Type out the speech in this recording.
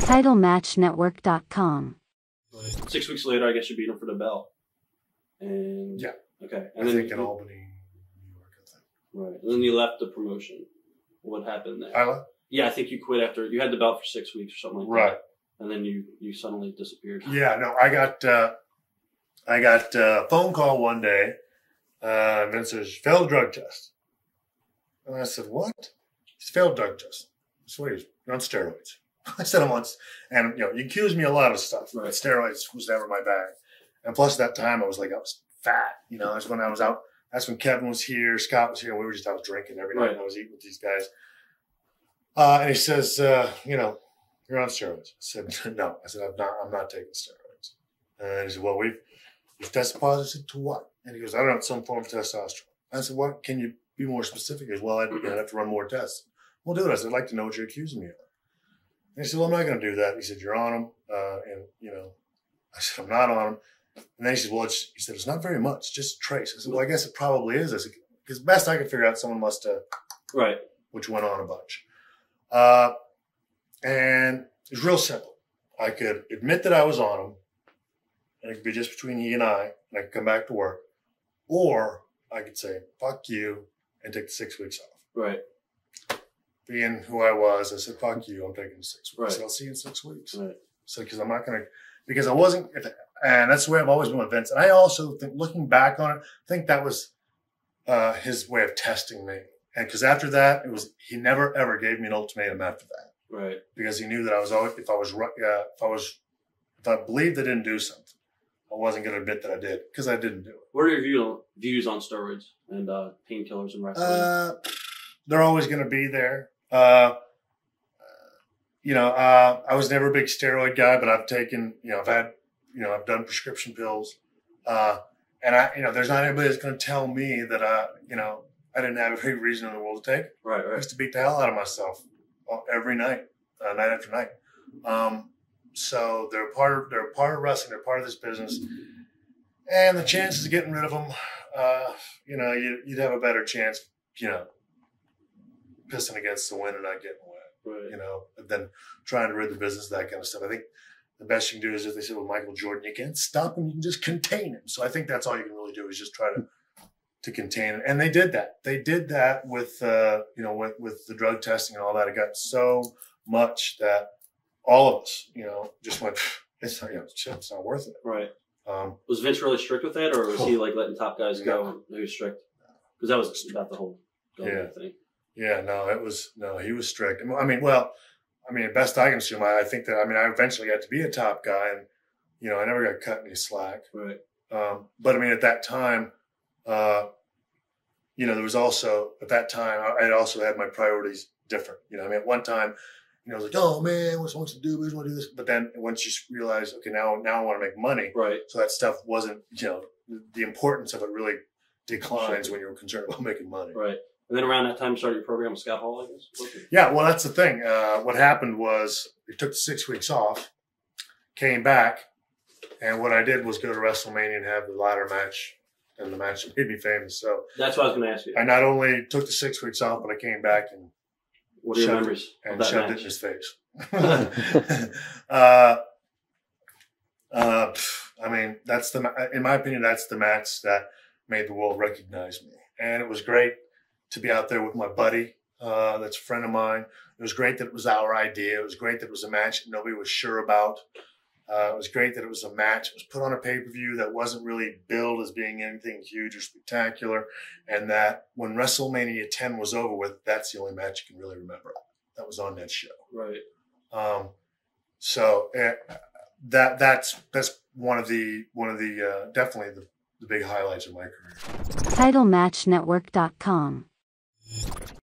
TitleMatchNetwork.com. 6 weeks later, I guess you beat him for the belt. And yeah, okay. And I think in Albany, New York. I think. Right, and then you left the promotion. What happened there? I left. Yeah, I think you quit after you had the belt for 6 weeks or something like that. Right. And then you suddenly disappeared. Yeah, no, I got a phone call one day. Vince says, failed drug test. And I said, what? He's failed drug test. So you're on steroids. I said, I'm on, and you accused me a lot of stuff. Right. Steroids was never my bag. And plus at that time I was fat. That's when I was out. That's when Kevin was here, Scott was here, and we were just out drinking every night. Right. And I was eating with these guys. And he says, you're on steroids. I said, no. I said, I'm not taking steroids. And he said, well, you've tested positive to what? And he goes, I don't know, some form of testosterone. I said, what? Can you be more specific? He goes, well, I'd have to run more tests. Well, do it. I said, I'd like to know what you're accusing me of. And he said, well, I'm not going to do that. He said, you're on them. I said, I'm not on them. And then he said, well, he said, it's not very much, just trace. I said, well, I guess it probably is. I said, because best I could figure out, someone must have, right, which went on a bunch. And it's real simple. I could admit that I was on them, and it could be just between he and I could come back to work. Or I could say, fuck you, and take the 6 weeks off. Right. Being who I was, I said, fuck you, I'm taking 6 weeks. Right. I said, I'll see you in 6 weeks. Right. So, because I'm not going to, because I wasn't, and that's the way I've always been with Vince. And I also think, looking back on it, I think that was his way of testing me. And because after that, he never ever gave me an ultimatum after that. Right. Because he knew that I was always, if I believed I didn't do something, I wasn't going to admit that I did, because I didn't do it. What are your views on steroids and painkillers and wrestling? They're always going to be there. I was never a big steroid guy, but I've taken, I've done prescription pills. And there's not anybody that's going to tell me that I didn't have every reason in the world to take it. Right. I used to beat the hell out of myself every night, night after night. So they're part of wrestling. They're part of this business. And the chances of getting rid of them, you'd have a better chance, pissing against the wind and not getting wet, right. Than trying to rid the business of that kind of stuff. I think the best you can do is, as they said with Michael Jordan, you can't stop him, you can just contain him. So I think that's all you can really do, is just try to contain it. And they did that. They did that with, with the drug testing and all that. It got so much that all of us, just went, it's not worth it. Right. Was Vince really strict with that, or was he letting top guys go? And he was strict? Because that was about the whole thing. Yeah, he was strict. Best I can assume, I think that, I eventually got to be a top guy, and, I never got cut any slack. Right. But at that time, there was also, at that time, I also had my priorities different. At one time, I was like, oh man, what's supposed to do? We want to do this. But then once you realize, okay, now I want to make money. Right. So that stuff wasn't, the importance of it really declines when you're concerned about making money. Right. And then around that time, you started your program with Scott Hall, I guess? Yeah, well, that's the thing. What happened was, we took the 6 weeks off, came back, and what I did was go to WrestleMania and have the ladder match, and the match made me famous. So that's what I was going to ask you. I not only took the 6 weeks off, but I came back and what are your memories and shoved it in his face. That's in my opinion, that's the match that made the world recognize me. And it was great to be out there with my buddy, that's a friend of mine. It was great that it was our idea. It was great that it was a match that nobody was sure about. It was great that it was a match. It was put on a pay-per-view that wasn't really billed as being anything huge or spectacular. And that when WrestleMania 10 was over with, that's the only match you can really remember that was on that show. Right. That's one of the definitely the big highlights of my career. TitleMatchNetwork.com